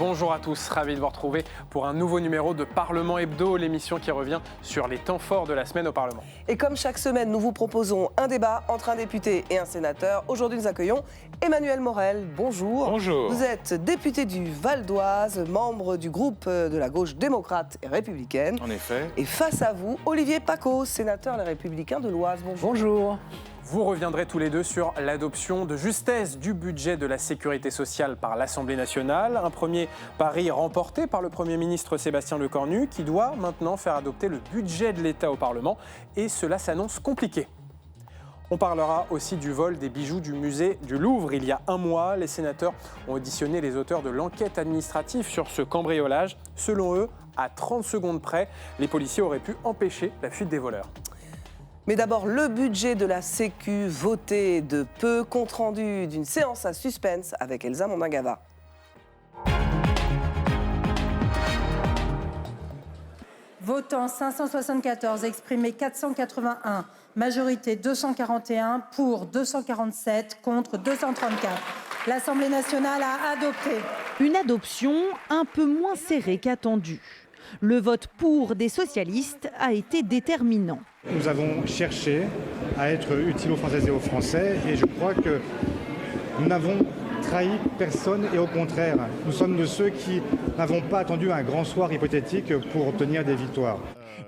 Bonjour à tous, ravi de vous retrouver pour un nouveau numéro de Parlement Hebdo, l'émission qui revient sur les temps forts de la semaine au Parlement. Et comme chaque semaine, nous vous proposons un débat entre un député et un sénateur. Aujourd'hui, nous accueillons Emmanuel Morel. Bonjour. Bonjour. Vous êtes député du Val d'Oise, membre du groupe de la gauche démocrate et républicaine. En effet. Et face à vous, Olivier Paccaud, sénateur Les Républicains de l'Oise. Bonjour. Bonjour. Vous reviendrez tous les deux sur l'adoption de justesse du budget de la sécurité sociale par l'Assemblée nationale. Un premier pari remporté par le Premier ministre Sébastien Lecornu qui doit maintenant faire adopter le budget de l'État au Parlement. Et cela s'annonce compliqué. On parlera aussi du vol des bijoux du musée du Louvre. Il y a un mois, les sénateurs ont auditionné les auteurs de l'enquête administrative sur ce cambriolage. Selon eux, à 30 secondes près, les policiers auraient pu empêcher la fuite des voleurs. Mais d'abord, le budget de la Sécu voté de peu, compte rendu d'une séance à suspense avec Elsa Mondingava. Votant 574, exprimé 481, majorité 241, pour 247, contre 234. L'Assemblée nationale a adopté. Une adoption un peu moins serrée qu'attendue. Le vote pour des socialistes a été déterminant. Nous avons cherché à être utiles aux Françaises et aux Français et je crois que nous n'avons trahi personne et au contraire, nous sommes de ceux qui n'avons pas attendu un grand soir hypothétique pour obtenir des victoires.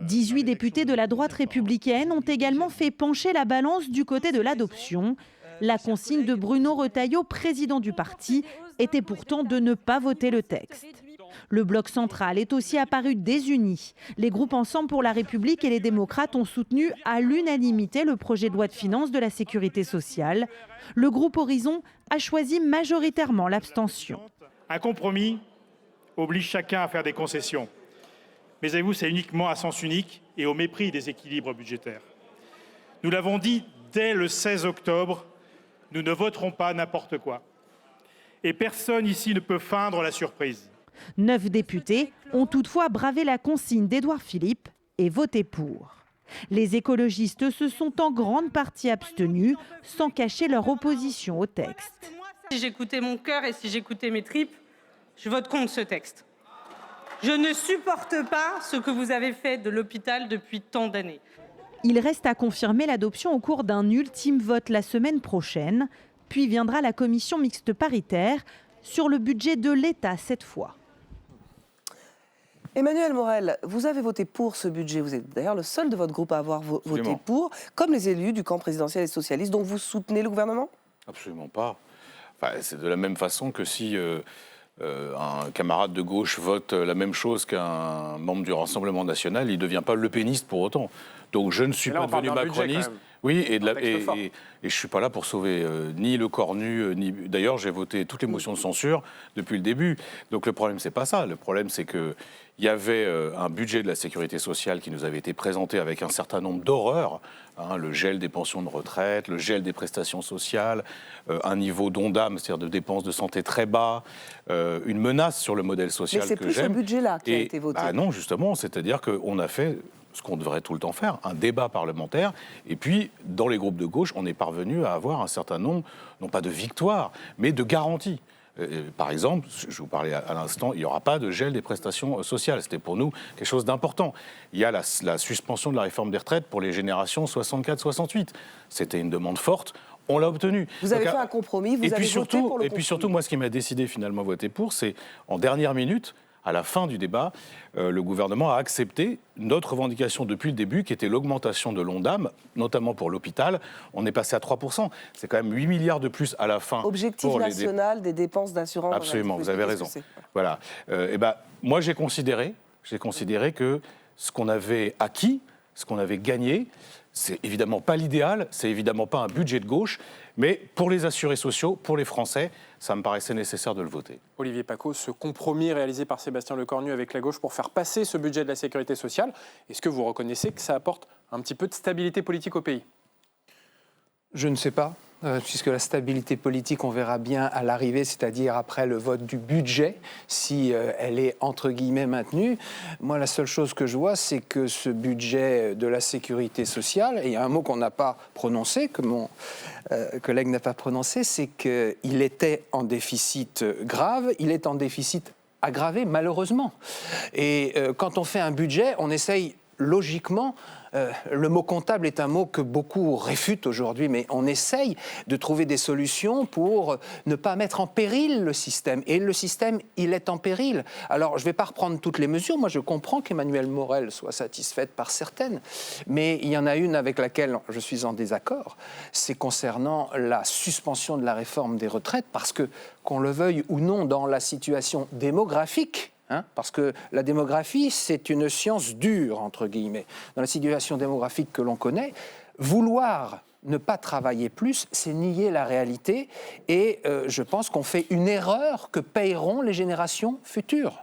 18 députés de la droite républicaine ont également fait pencher la balance du côté de l'adoption. La consigne de Bruno Retailleau, président du parti, était pourtant de ne pas voter le texte. Le bloc central est aussi apparu désuni. Les groupes Ensemble pour la République et les démocrates ont soutenu à l'unanimité le projet de loi de finances de la sécurité sociale. Le groupe Horizon a choisi majoritairement l'abstention. Un compromis oblige chacun à faire des concessions. Mais avez-vous, c'est uniquement à sens unique et au mépris des équilibres budgétaires. Nous l'avons dit dès le 16 octobre, nous ne voterons pas n'importe quoi. Et personne ici ne peut feindre la surprise. 9 députés ont toutefois bravé la consigne d'Édouard Philippe et voté pour. Les écologistes se sont en grande partie abstenus, sans cacher leur opposition au texte. Si j'écoutais mon cœur et si j'écoutais mes tripes, je vote contre ce texte. Je ne supporte pas ce que vous avez fait de l'hôpital depuis tant d'années. Il reste à confirmer l'adoption au cours d'un ultime vote la semaine prochaine, puis viendra la commission mixte paritaire sur le budget de l'État cette fois. Emmanuel Morel, vous avez voté pour ce budget. Vous êtes d'ailleurs le seul de votre groupe à avoir voté pour, comme les élus du camp présidentiel et socialiste. Donc vous soutenez le gouvernement ? Absolument pas. Enfin, c'est de la même façon que si un camarade de gauche vote la même chose qu'un membre du Rassemblement national, il ne devient pas lepéniste pour autant. Donc je ne suis pas devenu macroniste. Oui, et je ne suis pas là pour sauver ni Lecornu, ni... D'ailleurs, j'ai voté toutes les motions de censure depuis le début. Donc le problème, c'est pas ça. Le problème, c'est qu'il y avait un budget de la sécurité sociale qui nous avait été présenté avec un certain nombre d'horreurs. Le gel des pensions de retraite, le gel des prestations sociales, un niveau d'ONDAM, c'est-à-dire de dépenses de santé très bas, une menace sur le modèle social que j'aime. Mais c'est plus ce budget-là qui a été voté. Non, justement, c'est-à-dire qu'on a fait ce qu'on devrait tout le temps faire, un débat parlementaire. Et puis, dans les groupes de gauche, on est parvenu à avoir un certain nombre, non pas de victoires, mais de garanties. Par exemple, je vous parlais à l'instant, il n'y aura pas de gel des prestations sociales. C'était pour nous quelque chose d'important. Il y a la suspension de la réforme des retraites pour les générations 64-68. C'était une demande forte. On l'a obtenu. Vous avez fait un compromis, vous avez voté pour le compromis. Et puis surtout, moi, ce qui m'a décidé finalement à voter pour, c'est en dernière minute, à la fin du débat, le gouvernement a accepté notre revendication depuis le début, qui était l'augmentation de l'ONDAM, notamment pour l'hôpital. On est passé à 3%. C'est quand même 8 milliards de plus à la fin. Objectif national des dépenses d'assurance. Absolument, vous avez raison. Voilà. Moi, j'ai considéré que ce qu'on avait acquis, ce qu'on avait gagné, c'est évidemment pas l'idéal, c'est évidemment pas un budget de gauche, mais pour les assurés sociaux, pour les Français, ça me paraissait nécessaire de le voter. Olivier Paccaud, ce compromis réalisé par Sébastien Lecornu avec la gauche pour faire passer ce budget de la sécurité sociale, est-ce que vous reconnaissez que ça apporte un petit peu de stabilité politique au pays ? Je ne sais pas, puisque la stabilité politique, on verra bien à l'arrivée, c'est-à-dire après le vote du budget, si elle est entre guillemets maintenue. Moi, la seule chose que je vois, c'est que ce budget de la sécurité sociale, et il y a un mot qu'on n'a pas prononcé, que mon collègue n'a pas prononcé, c'est qu'il était en déficit grave, il est en déficit aggravée, malheureusement. Et quand on fait un budget, on essaye logiquement, le mot comptable est un mot que beaucoup réfutent aujourd'hui, mais on essaye de trouver des solutions pour ne pas mettre en péril le système. Et le système, il est en péril. Alors, je ne vais pas reprendre toutes les mesures. Moi, je comprends qu'Emmanuelle Morel soit satisfaite par certaines, mais il y en a une avec laquelle je suis en désaccord. C'est concernant la suspension de la réforme des retraites, parce que, qu'on le veuille ou non, dans la situation démographique, parce que la démographie, c'est une science dure, entre guillemets. Dans la situation démographique que l'on connaît, vouloir ne pas travailler plus, c'est nier la réalité. Et je pense qu'on fait une erreur que paieront les générations futures.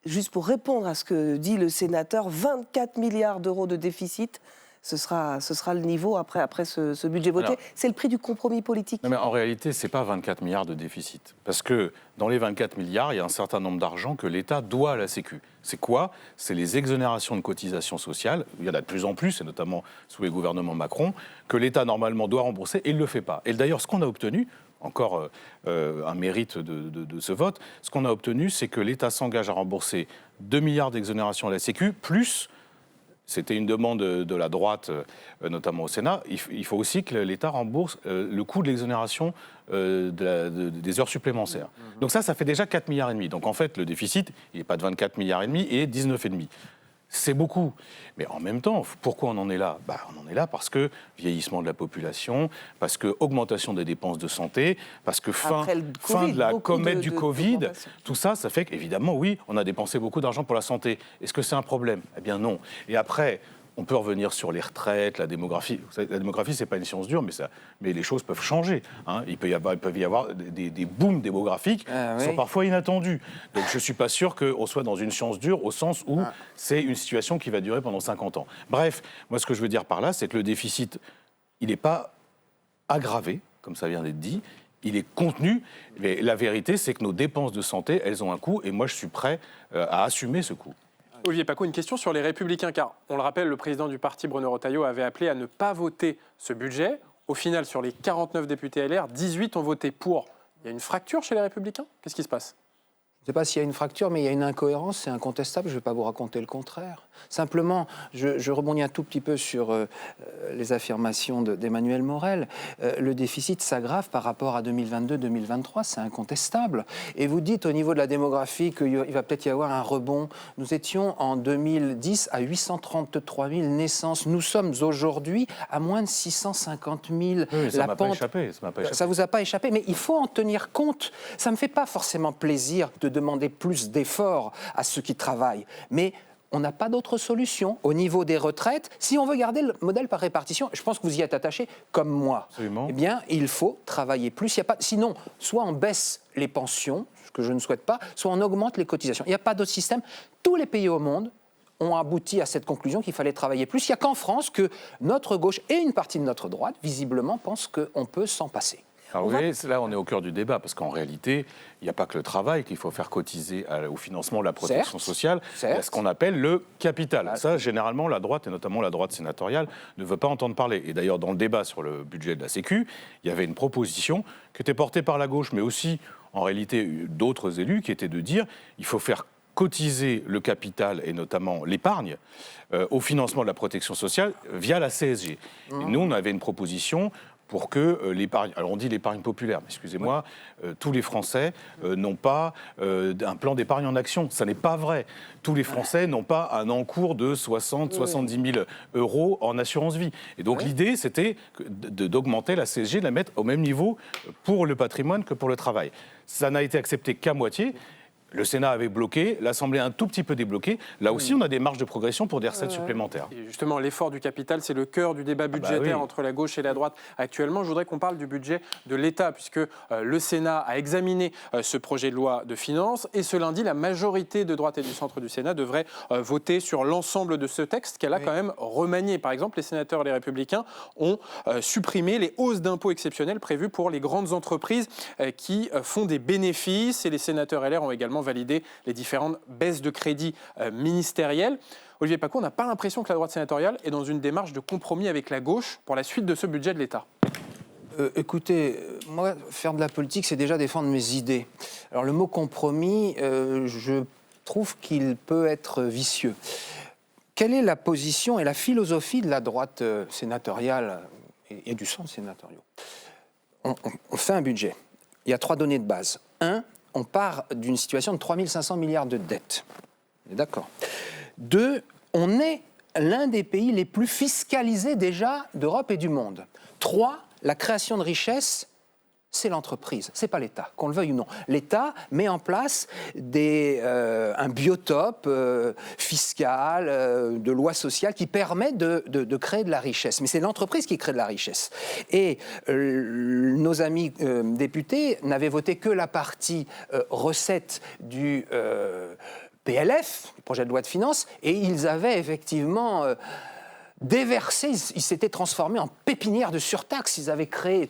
Juste pour répondre à ce que dit le sénateur, 24 milliards d'euros de déficit, ce sera le niveau après ce budget voté. C'est le prix du compromis politique. Non, mais en réalité, ce n'est pas 24 milliards de déficit. Parce que dans les 24 milliards, il y a un certain nombre d'argent que l'État doit à la Sécu. C'est quoi? C'est les exonérations de cotisations sociales. Il y en a de plus en plus, et notamment sous les gouvernements Macron, que l'État normalement doit rembourser et il ne le fait pas. Et d'ailleurs, ce qu'on a obtenu, encore un mérite de ce vote, ce qu'on a obtenu, c'est que l'État s'engage à rembourser 2 milliards d'exonérations à la Sécu, plus... C'était une demande de la droite, notamment au Sénat. Il faut aussi que l'État rembourse le coût de l'exonération des heures supplémentaires. Donc ça fait déjà 4,5 milliards. Donc en fait, le déficit, il n'est pas de 24,5 milliards, il est 19,5. C'est beaucoup. Mais en même temps, pourquoi on en est là? On en est là parce que vieillissement de la population, parce que augmentation des dépenses de santé, parce que fin de la comète du Covid, tout ça, ça fait qu'évidemment, oui, on a dépensé beaucoup d'argent pour la santé. Est-ce que c'est un problème? Eh bien non. Et après... On peut revenir sur les retraites, la démographie. Vous savez, la démographie, ce n'est pas une science dure, mais les choses peuvent changer. Il peut y avoir des booms démographiques qui sont parfois inattendus. Donc je ne suis pas sûr qu'on soit dans une science dure au sens où c'est une situation qui va durer pendant 50 ans. Bref, moi ce que je veux dire par là, c'est que le déficit, il n'est pas aggravé, comme ça vient d'être dit, il est contenu. Mais la vérité, c'est que nos dépenses de santé, elles ont un coût, et moi je suis prêt à assumer ce coût. Olivier Paccaud, une question sur les Républicains, car on le rappelle, le président du parti, Bruno Retailleau, avait appelé à ne pas voter ce budget. Au final, sur les 49 députés LR, 18 ont voté pour. Il y a une fracture chez les Républicains? Qu'est-ce qui se passe? Je ne sais pas s'il y a une fracture, mais il y a une incohérence, c'est incontestable, je ne vais pas vous raconter le contraire. Simplement, je rebondis un tout petit peu sur les affirmations d'Emmanuelle Morel. Le déficit s'aggrave par rapport à 2022-2023, c'est incontestable. Et vous dites au niveau de la démographie qu'il va peut-être y avoir un rebond. Nous étions en 2010 à 833 000 naissances. Nous sommes aujourd'hui à moins de 650 000. Oui, ça ne m'a pas échappé. Ça ne vous a pas échappé, mais il faut en tenir compte. Ça ne me fait pas forcément plaisir de demander plus d'efforts à ceux qui travaillent. Mais on n'a pas d'autre solution. Au niveau des retraites, si on veut garder le modèle par répartition, je pense que vous y êtes attaché, comme moi. Absolument. Eh bien, il faut travailler plus. Sinon, soit on baisse les pensions, ce que je ne souhaite pas, soit on augmente les cotisations. Il n'y a pas d'autre système. Tous les pays au monde ont abouti à cette conclusion qu'il fallait travailler plus. Il n'y a qu'en France que notre gauche et une partie de notre droite, visiblement, pensent qu'on peut s'en passer. Alors vous voyez, là on est au cœur du débat, parce qu'en réalité, il n'y a pas que le travail qu'il faut faire cotiser au financement de la protection sociale, il y a ce qu'on appelle le capital. Ça, généralement, la droite, et notamment la droite sénatoriale, ne veut pas entendre parler. Et d'ailleurs, dans le débat sur le budget de la Sécu, il y avait une proposition qui était portée par la gauche, mais aussi, en réalité, d'autres élus, qui étaient de dire il faut faire cotiser le capital, et notamment l'épargne, au financement de la protection sociale via la CSG. Et nous, on avait une proposition pour que l'épargne, alors on dit l'épargne populaire, mais excusez-moi, tous les Français n'ont pas un plan d'épargne en action. Ça n'est pas vrai. Tous les Français n'ont pas un encours de 70 000 euros en assurance vie. Et donc l'idée, c'était d'augmenter la CSG, de la mettre au même niveau pour le patrimoine que pour le travail. Ça n'a été accepté qu'à moitié. Le Sénat avait bloqué, l'Assemblée a un tout petit peu débloqué. Là aussi, on a des marges de progression pour des recettes supplémentaires. Et justement, l'effort du capital, c'est le cœur du débat budgétaire entre la gauche et la droite actuellement. Je voudrais qu'on parle du budget de l'État, puisque le Sénat a examiné ce projet de loi de finances. Et ce lundi, la majorité de droite et du centre du Sénat devrait voter sur l'ensemble de ce texte qu'elle a quand même remanié. Par exemple, les sénateurs Les Républicains ont supprimé les hausses d'impôts exceptionnelles prévues pour les grandes entreprises qui font des bénéfices. Et les sénateurs LR ont également valider les différentes baisses de crédits ministériels. Olivier Paccaud, on n'a pas l'impression que la droite sénatoriale est dans une démarche de compromis avec la gauche pour la suite de ce budget de l'État. Écoutez, moi, faire de la politique, c'est déjà défendre mes idées. Alors le mot compromis, je trouve qu'il peut être vicieux. Quelle est la position et la philosophie de la droite sénatoriale et du centre sénatorial? On fait un budget. Il y a 3 données de base. 1, on part d'une situation de 3 500 milliards de dettes. D'accord. 2, on est l'un des pays les plus fiscalisés déjà d'Europe et du monde. 3, la création de richesse, c'est l'entreprise, c'est pas l'État, qu'on le veuille ou non. L'État met en place un biotope fiscal, de lois sociales qui permet de créer de la richesse. Mais c'est l'entreprise qui crée de la richesse. Et nos amis députés n'avaient voté que la partie recette du PLF, le projet de loi de finances, et ils avaient effectivement déversé, ils s'étaient transformés en pépinière de surtaxes, ils avaient créé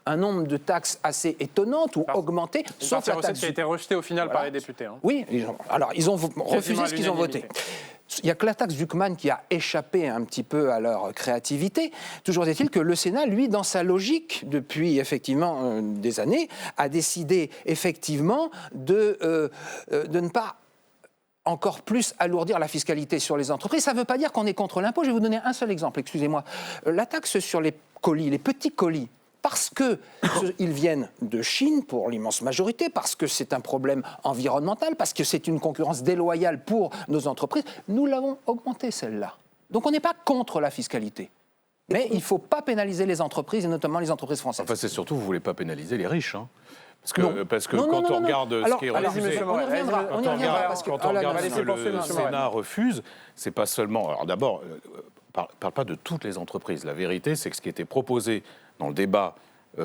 un nombre de taxes assez étonnantes ou augmentées, sauf la taxe qui a été rejetée au final par les députés. Hein. Oui, ils ont refusé ce qu'ils ont voté. Il n'y a que la taxe Zuckman qui a échappé un petit peu à leur créativité. Toujours est-il que le Sénat, lui, dans sa logique, depuis effectivement des années, a décidé effectivement de ne pas encore plus alourdir la fiscalité sur les entreprises. Ça ne veut pas dire qu'on est contre l'impôt. Je vais vous donner un seul exemple, excusez-moi. La taxe sur les colis, les petits colis, parce qu'ils viennent de Chine pour l'immense majorité, parce que c'est un problème environnemental, parce que c'est une concurrence déloyale pour nos entreprises, nous l'avons augmentée celle-là. Donc on n'est pas contre la fiscalité. Mais il ne faut pas pénaliser les entreprises, et notamment les entreprises françaises. Enfin, c'est surtout, vous ne voulez pas pénaliser les riches, hein. Parce que quand on regarde ce qui est refusé, quand on regarde ce que le Sénat refuse, c'est pas seulement... Alors d'abord, on ne parle pas de toutes les entreprises. La vérité, c'est que ce qui était proposé dans le débat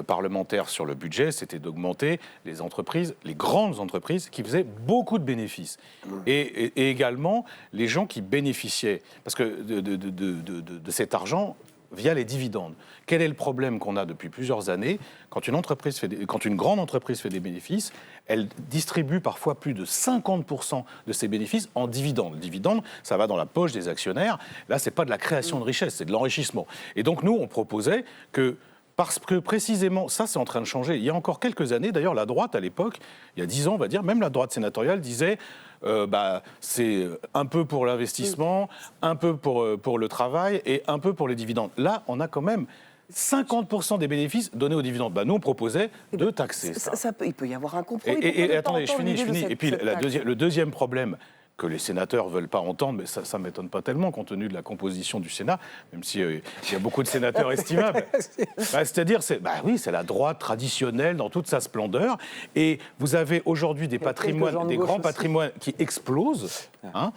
parlementaire sur le budget, c'était d'augmenter les entreprises, les grandes entreprises qui faisaient beaucoup de bénéfices. Et également les gens qui bénéficiaient parce que de cet argent via les dividendes. Quel est le problème qu'on a depuis plusieurs années? Quand une grande entreprise fait des bénéfices, elle distribue parfois plus de 50% de ses bénéfices en dividendes. Le dividende, ça va dans la poche des actionnaires. Là, ce n'est pas de la création de richesse, c'est de l'enrichissement. Et donc, nous, on proposait que, parce que précisément, ça, c'est en train de changer. Il y a encore quelques années, d'ailleurs, la droite, à l'époque, il y a 10 ans, on va dire, même la droite sénatoriale disait c'est un peu pour l'investissement, un peu pour le travail et un peu pour les dividendes. Là, on a quand même 50% des bénéfices donnés aux dividendes. Nous, on proposait de taxer ça. Il peut y avoir un compromis. Et attendez, je finis. Et puis, le deuxième problème que les sénateurs ne veulent pas entendre, mais ça ne m'étonne pas tellement compte tenu de la composition du Sénat, même s'il y a beaucoup de sénateurs estimables. C'est-à-dire, c'est la droite traditionnelle dans toute sa splendeur. Et vous avez aujourd'hui des patrimoines, des grands patrimoines qui explosent, hein,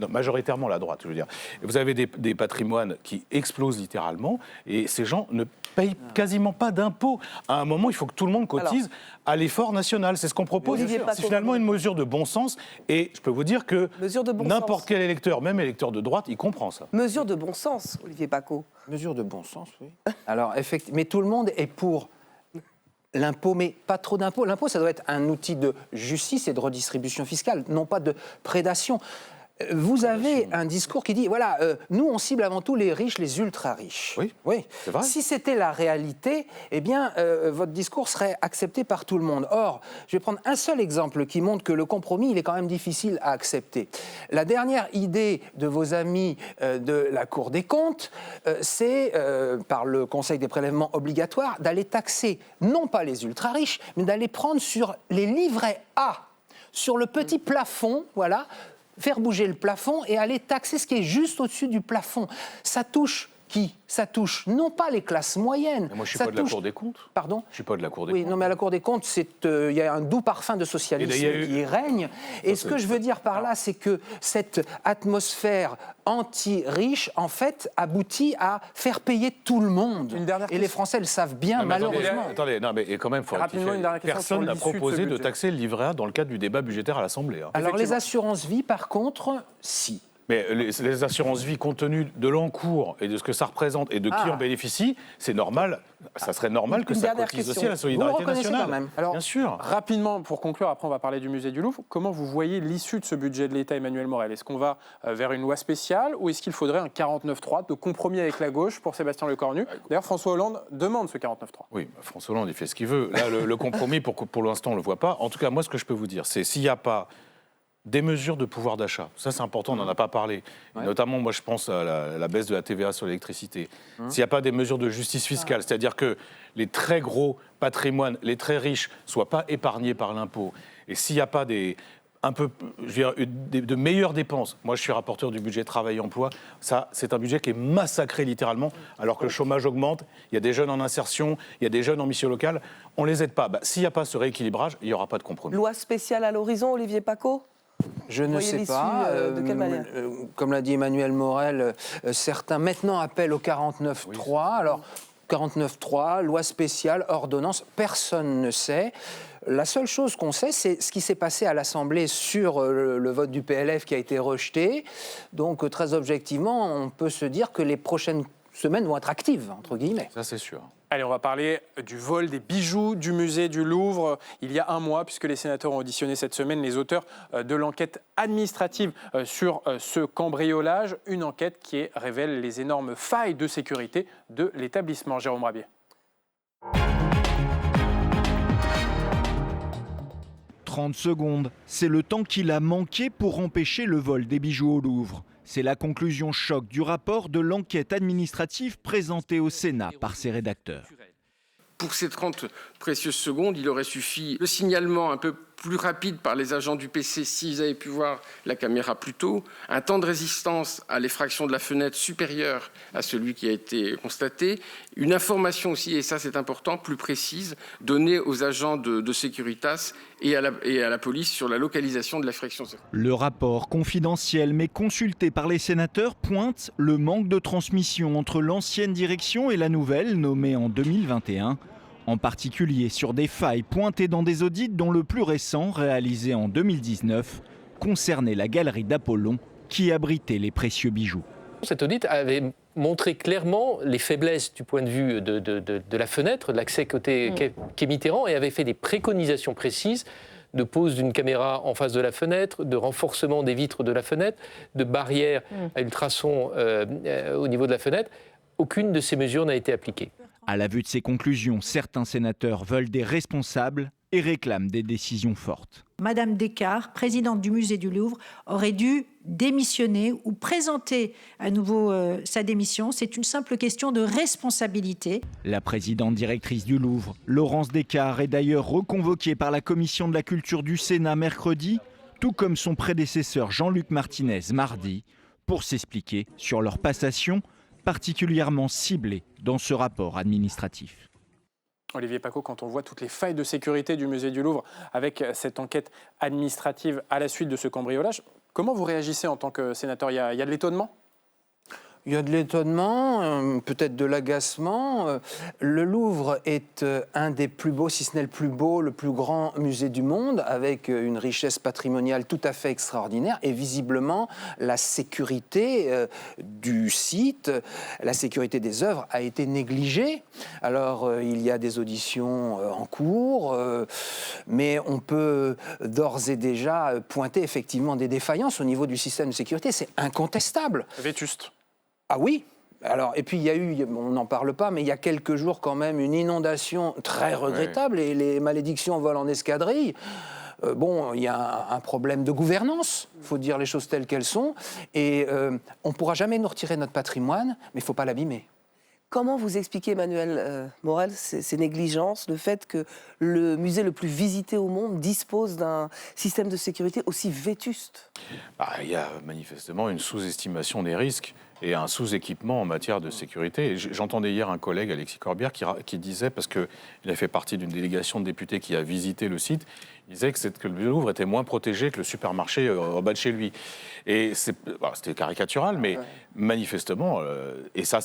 majoritairement la droite, je veux dire. Vous avez des patrimoines qui explosent littéralement, et ces gens ne payent quasiment pas d'impôts. À un moment, il faut que tout le monde cotise à l'effort national. C'est ce qu'on propose. C'est finalement une mesure de bon sens, et je peux vous dire que n'importe quel électeur, même électeur de droite, il comprend ça. Mesure de bon sens, Olivier Paccaud. Mesure de bon sens, oui. Alors, effectivement, mais tout le monde est pour l'impôt, mais pas trop d'impôts. L'impôt, ça doit être un outil de justice et de redistribution fiscale, non pas de prédation. Vous avez un discours qui dit, voilà, nous, on cible avant tout les riches, les ultra-riches. Oui, c'est vrai. Si c'était la réalité, eh bien, votre discours serait accepté par tout le monde. Or, je vais prendre un seul exemple qui montre que le compromis, il est quand même difficile à accepter. La dernière idée de vos amis de la Cour des comptes, c'est, par le Conseil des prélèvements obligatoires, d'aller taxer, non pas les ultra-riches, mais d'aller prendre sur les livrets A, sur le petit plafond, voilà, faire bouger le plafond et aller taxer ce qui est juste au-dessus du plafond. Ça touche qui? Ça touche non pas les classes moyennes. Mais moi, je ne suis pas de la Cour des comptes. Pardon? Je ne suis pas de la Cour des comptes. Oui, non, mais à la Cour des comptes, il y a un doux parfum de socialisme qui règne. Et ce que je veux dire par là, c'est que cette atmosphère anti-riche, en fait, aboutit à faire payer tout le monde. Et les Français le savent bien, malheureusement. Attendez, mais quand même, il faut rectifier. Personne n'a proposé de taxer le livret A dans le cadre du débat budgétaire à l'Assemblée. Alors, les assurances-vie, par contre, si. Mais les assurances vie, compte tenu de l'encours et de ce que ça représente et de qui en bénéficie, c'est normal. Ça serait normal que ça cotise aussi à la solidarité nationale. Quand même. Alors, bien sûr. Rapidement, pour conclure, après on va parler du musée du Louvre, comment vous voyez l'issue de ce budget de l'État, Emmanuel Morel? Est-ce qu'on va vers une loi spéciale ou est-ce qu'il faudrait un 49.3 de compromis avec la gauche pour Sébastien Lecornu? D'ailleurs, François Hollande demande ce 49.3. Oui, François Hollande, il fait ce qu'il veut. Là, le compromis, pour l'instant, on ne le voit pas. En tout cas, moi, ce que je peux vous dire, c'est s'il n'y a pas des mesures de pouvoir d'achat. Ça, c'est important, on n'en a pas parlé. Ouais. Notamment, moi, je pense à la baisse de la TVA sur l'électricité. S'il n'y a pas des mesures de justice fiscale, c'est-à-dire que les très gros patrimoines, les très riches, ne soient pas épargnés par l'impôt, et s'il n'y a pas de meilleures dépenses. Moi, je suis rapporteur du budget travail-emploi. Ça, c'est un budget qui est massacré littéralement, alors que le chômage augmente. Il y a des jeunes en insertion, il y a des jeunes en mission locale. On ne les aide pas. S'il n'y a pas ce rééquilibrage, il n'y aura pas de compromis. Loi spéciale à l'horizon, Olivier Paco? Je ne sais pas. De quelle manière? Comme l'a dit Emmanuel Morel, certains maintenant appellent au 49.3. Alors, 49.3, loi spéciale, ordonnance, personne ne sait. La seule chose qu'on sait, c'est ce qui s'est passé à l'Assemblée sur le vote du PLF qui a été rejeté. Donc, très objectivement, on peut se dire que les prochaines semaines vont être actives, entre guillemets. Ça, c'est sûr. Allez, on va parler du vol des bijoux du musée du Louvre. Il y a un mois, puisque les sénateurs ont auditionné cette semaine les auteurs de l'enquête administrative sur ce cambriolage. Une enquête qui révèle les énormes failles de sécurité de l'établissement. Jérôme Rabier. 30 secondes, c'est le temps qu'il a manqué pour empêcher le vol des bijoux au Louvre. C'est la conclusion choc du rapport de l'enquête administrative présentée au Sénat par ses rédacteurs. Pour ces 30 précieuses secondes, il aurait suffi le signalement un peu plus rapide par les agents du PC s'ils avaient pu voir la caméra plus tôt, un temps de résistance à l'effraction de la fenêtre supérieur à celui qui a été constaté, une information aussi, et ça c'est important, plus précise, donnée aux agents de Securitas et à la police sur la localisation de l'effraction. Le rapport confidentiel mais consulté par les sénateurs pointe le manque de transmission entre l'ancienne direction et la nouvelle nommée en 2021. En particulier sur des failles pointées dans des audits dont le plus récent, réalisé en 2019, concernait la galerie d'Apollon qui abritait les précieux bijoux. Cet audit avait montré clairement les faiblesses du point de vue de la fenêtre, de l'accès côté quai Mitterrand, et avait fait des préconisations précises de pose d'une caméra en face de la fenêtre, de renforcement des vitres de la fenêtre, de barrières à ultrasons au niveau de la fenêtre. Aucune de ces mesures n'a été appliquée. À la vue de ces conclusions, certains sénateurs veulent des responsables et réclament des décisions fortes. Madame Descartes, présidente du musée du Louvre, aurait dû démissionner ou présenter à nouveau sa démission. C'est une simple question de responsabilité. La présidente directrice du Louvre, Laurence Descartes, est d'ailleurs reconvoquée par la Commission de la Culture du Sénat mercredi, tout comme son prédécesseur Jean-Luc Martinez mardi, pour s'expliquer sur leur passation particulièrement ciblée dans ce rapport administratif. Olivier Paco, quand on voit toutes les failles de sécurité du musée du Louvre avec cette enquête administrative à la suite de ce cambriolage, comment vous réagissez en tant que sénateur? Il y a de l'étonnement? Il y a de l'étonnement, peut-être de l'agacement. Le Louvre est un des plus beaux, si ce n'est le plus beau, le plus grand musée du monde, avec une richesse patrimoniale tout à fait extraordinaire. Et visiblement, la sécurité du site, la sécurité des œuvres a été négligée. Alors, il y a des auditions en cours, mais on peut d'ores et déjà pointer effectivement des défaillances au niveau du système de sécurité. C'est incontestable. Vétuste. Ah oui. Alors, et puis il y a eu, on n'en parle pas, mais il y a quelques jours quand même une inondation très regrettable et les malédictions volent en escadrille. Il y a un problème de gouvernance, il faut dire les choses telles qu'elles sont, et on ne pourra jamais nous retirer notre patrimoine, mais il ne faut pas l'abîmer. Comment vous expliquez, Emmanuel Morel, ces négligences, le fait que le musée le plus visité au monde dispose d'un système de sécurité aussi vétuste? Il y a manifestement une sous-estimation des risques et un sous-équipement en matière de sécurité. J'entendais hier un collègue, Alexis Corbière, qui disait, parce qu'il a fait partie d'une délégation de députés qui a visité le site, il disait que le Louvre était moins protégé que le supermarché en bas de chez lui. Et c'était caricatural, mais manifestement, et ça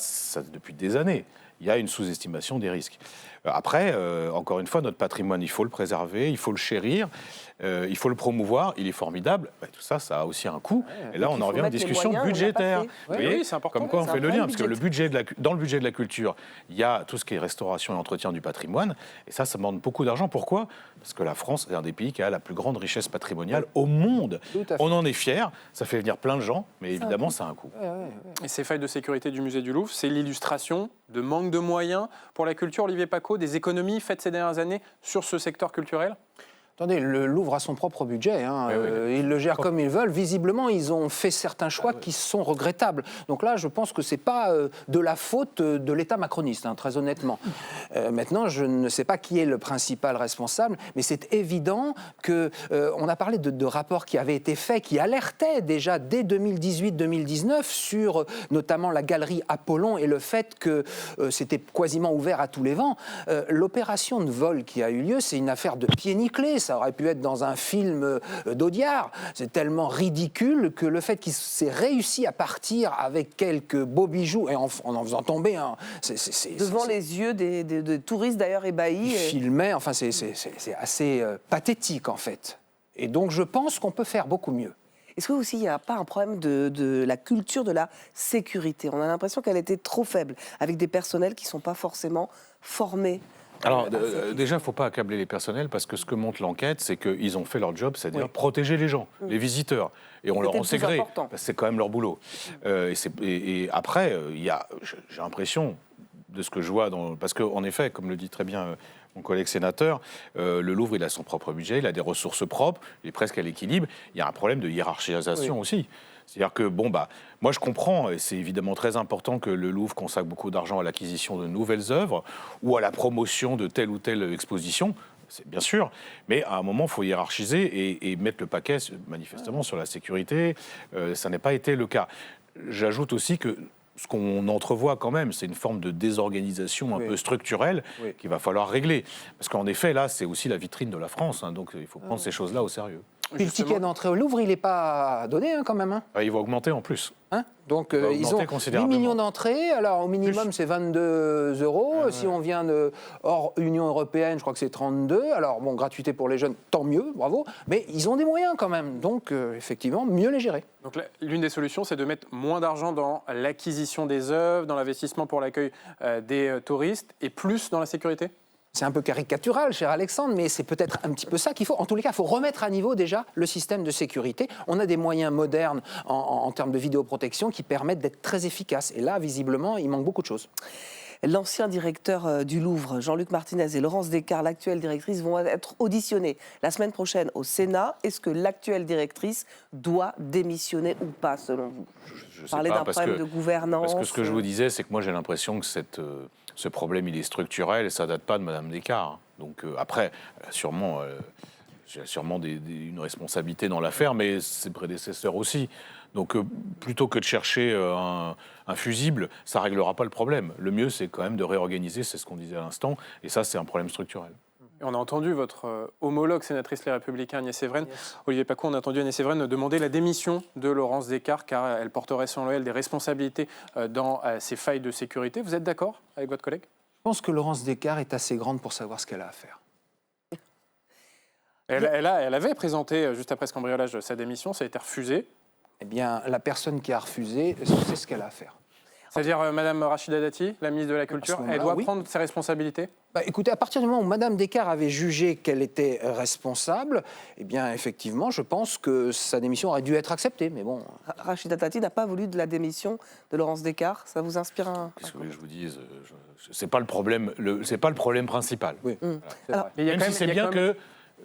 depuis des années, il y a une sous-estimation des risques. Après, encore une fois, notre patrimoine, il faut le préserver, il faut le chérir, il faut le promouvoir, il est formidable. Tout ça, ça a aussi un coût. Et là, on en revient à une discussion budgétaire. Vous voyez, c'est important. Comme quoi, on fait le lien, parce que dans le budget de la culture, il y a tout ce qui est restauration et entretien du patrimoine, et ça demande beaucoup d'argent. Pourquoi ? Parce que la France est un des pays qui a la plus grande richesse patrimoniale au monde. On en est fiers, ça fait venir plein de gens, mais évidemment, ça a un coût. Et ces failles de sécurité du musée du Louvre, c'est l'illustration de manque de moyens pour la culture. Olivier Paccaud, des économies faites ces dernières années sur ce secteur culturel ? Attendez, le Louvre a son propre budget, ils le gèrent comme ils veulent. Visiblement, ils ont fait certains choix qui sont regrettables. Donc là, je pense que ce n'est pas de la faute de l'État macroniste, très honnêtement. Maintenant, je ne sais pas qui est le principal responsable, mais c'est évident qu'on a parlé de rapports qui avaient été faits, qui alertaient déjà dès 2018-2019 sur notamment la galerie Apollon et le fait que c'était quasiment ouvert à tous les vents. L'opération de vol qui a eu lieu, c'est une affaire de pieds nickelés. Ça aurait pu être dans un film d'Audiard. C'est tellement ridicule que le fait qu'il s'est réussi à partir avec quelques beaux bijoux et en faisant tomber devant les yeux des touristes d'ailleurs ébahis. Il filmait, enfin c'est assez pathétique en fait. Et donc je pense qu'on peut faire beaucoup mieux. Est-ce que aussi il n'y a pas un problème de la culture de la sécurité ? On a l'impression qu'elle était trop faible, avec des personnels qui ne sont pas forcément formés. Alors, déjà, il ne faut pas accabler les personnels parce que ce que montre l'enquête, c'est qu'ils ont fait leur job, c'est-à-dire protéger les gens, les visiteurs. Et on leur en sait gré, parce que c'est quand même leur boulot. Et après, j'ai l'impression de ce que je vois, parce qu'en effet, comme le dit très bien mon collègue sénateur, le Louvre, il a son propre budget, il a des ressources propres, il est presque à l'équilibre. Il y a un problème de hiérarchisation aussi. C'est-à-dire que, moi je comprends, et c'est évidemment très important que le Louvre consacre beaucoup d'argent à l'acquisition de nouvelles œuvres ou à la promotion de telle ou telle exposition, c'est bien sûr, mais à un moment, il faut hiérarchiser et mettre le paquet manifestement sur la sécurité. Ça n'a pas été le cas. J'ajoute aussi que ce qu'on entrevoit quand même, c'est une forme de désorganisation un peu structurelle qu'il va falloir régler. Parce qu'en effet, là, c'est aussi la vitrine de la France, donc il faut prendre ces choses-là au sérieux. Puis le ticket d'entrée au Louvre, il n'est pas donné quand même. Il va augmenter en plus. Donc ils ont 8 millions d'entrées, alors au minimum c'est 22 €, si on vient hors Union européenne je crois que c'est 32, alors gratuité pour les jeunes, tant mieux, bravo, mais ils ont des moyens quand même, donc effectivement mieux les gérer. Donc l'une des solutions c'est de mettre moins d'argent dans l'acquisition des œuvres, dans l'investissement pour l'accueil des touristes et plus dans la sécurité ? C'est un peu caricatural, cher Alexandre, mais c'est peut-être un petit peu ça qu'il faut. En tous les cas, il faut remettre à niveau déjà le système de sécurité. On a des moyens modernes en termes de vidéoprotection qui permettent d'être très efficaces. Et là, visiblement, il manque beaucoup de choses. L'ancien directeur du Louvre, Jean-Luc Martinez, et Laurence Descartes, l'actuelle directrice, vont être auditionnés la semaine prochaine au Sénat. Est-ce que l'actuelle directrice doit démissionner ou pas, selon vous ? Parler d'un problème de gouvernance. Parce que ce que je vous disais, c'est que moi j'ai l'impression que ce problème, il est structurel et ça ne date pas de Mme Descartes. Donc après, sûrement une responsabilité dans l'affaire, mais ses prédécesseurs aussi. Donc plutôt que de chercher un fusible, ça ne réglera pas le problème. Le mieux, c'est quand même de réorganiser, c'est ce qu'on disait à l'instant, et ça, c'est un problème structurel. Et on a entendu votre homologue sénatrice Les Républicains, Agnès Evren. Olivier Paccaud, on a entendu Agnès Evren demander la démission de Laurence Descartes car elle porterait selon elle des responsabilités dans ces failles de sécurité. Vous êtes d'accord avec votre collègue ? Je pense que Laurence Descartes est assez grande pour savoir ce qu'elle a à faire. Elle avait présenté, juste après ce cambriolage, sa démission, ça a été refusé. Eh bien, la personne qui a refusé sait ce qu'elle a à faire. C'est-à-dire Mme Rachida Dati, la ministre de la Culture, elle doit prendre ses responsabilités ? Écoutez, à partir du moment où Mme Descartes avait jugé qu'elle était responsable, eh bien, effectivement, je pense que sa démission aurait dû être acceptée, mais bon... Rachida Dati n'a pas voulu de la démission de Laurence Descartes, ça vous inspire un... Qu'est-ce que je vous dise, c'est pas le problème, c'est pas le problème principal. Oui. Voilà. Même si c'est bien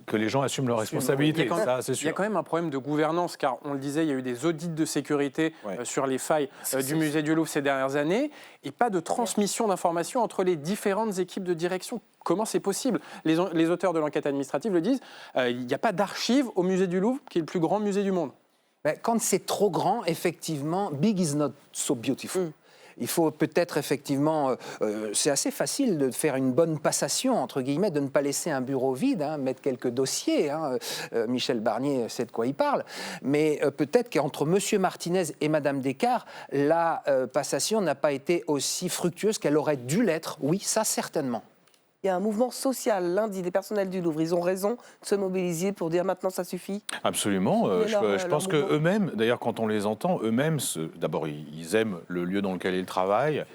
que les gens assument leurs responsabilités, ça c'est sûr. Il y a quand même un problème de gouvernance, car on le disait, il y a eu des audits de sécurité sur les failles du musée du Louvre ces dernières années, et pas de transmission d'informations entre les différentes équipes de direction. Comment c'est possible ? Les auteurs de l'enquête administrative le disent, il n'y a pas d'archives au musée du Louvre, qui est le plus grand musée du monde. Quand c'est trop grand, effectivement, big is not so beautiful. Il faut peut-être effectivement, c'est assez facile de faire une bonne passation, entre guillemets, de ne pas laisser un bureau vide, mettre quelques dossiers. Michel Barnier sait de quoi il parle. Mais peut-être qu'entre M. Martinez et Mme Descartes, la passation n'a pas été aussi fructueuse qu'elle aurait dû l'être. Oui, ça certainement. Il y a un mouvement social lundi des personnels du Louvre. Ils ont raison de se mobiliser pour dire maintenant ça suffit. Absolument. Je pense qu'eux-mêmes, d'ailleurs quand on les entend, eux-mêmes, d'abord ils aiment le lieu dans lequel ils travaillent,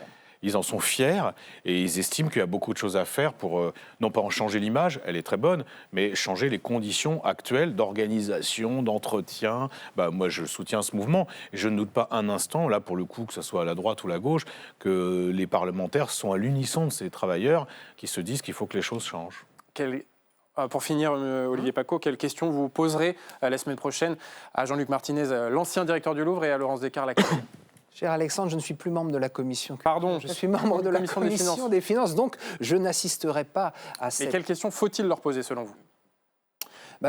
ils en sont fiers et ils estiment qu'il y a beaucoup de choses à faire pour, non pas en changer l'image, elle est très bonne, mais changer les conditions actuelles d'organisation, d'entretien. Moi je soutiens ce mouvement et je ne doute pas un instant, là pour le coup, que ce soit à la droite ou la gauche, que les parlementaires sont à l'unisson de ces travailleurs qui se disent qu'il faut que les choses changent. Pour finir, Olivier Paccaud, quelles questions vous poserez la semaine prochaine à Jean-Luc Martinez, l'ancien directeur du Louvre, et à Laurence Descartes, l'actuelle? Cher Alexandre, je ne suis plus membre de la commission. Pardon, je suis membre de la commission des finances, donc je n'assisterai pas à cette... Et quelles questions faut-il leur poser selon vous?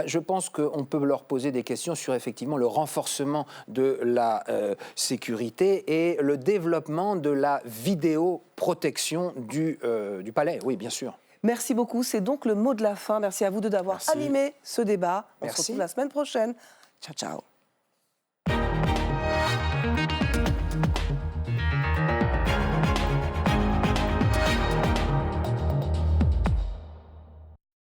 Je pense qu'on peut leur poser des questions sur effectivement le renforcement de la sécurité et le développement de la vidéoprotection du palais, oui, bien sûr. Merci beaucoup, c'est donc le mot de la fin. Merci à vous deux d'avoir animé ce débat. On se retrouve la semaine prochaine. Ciao, ciao.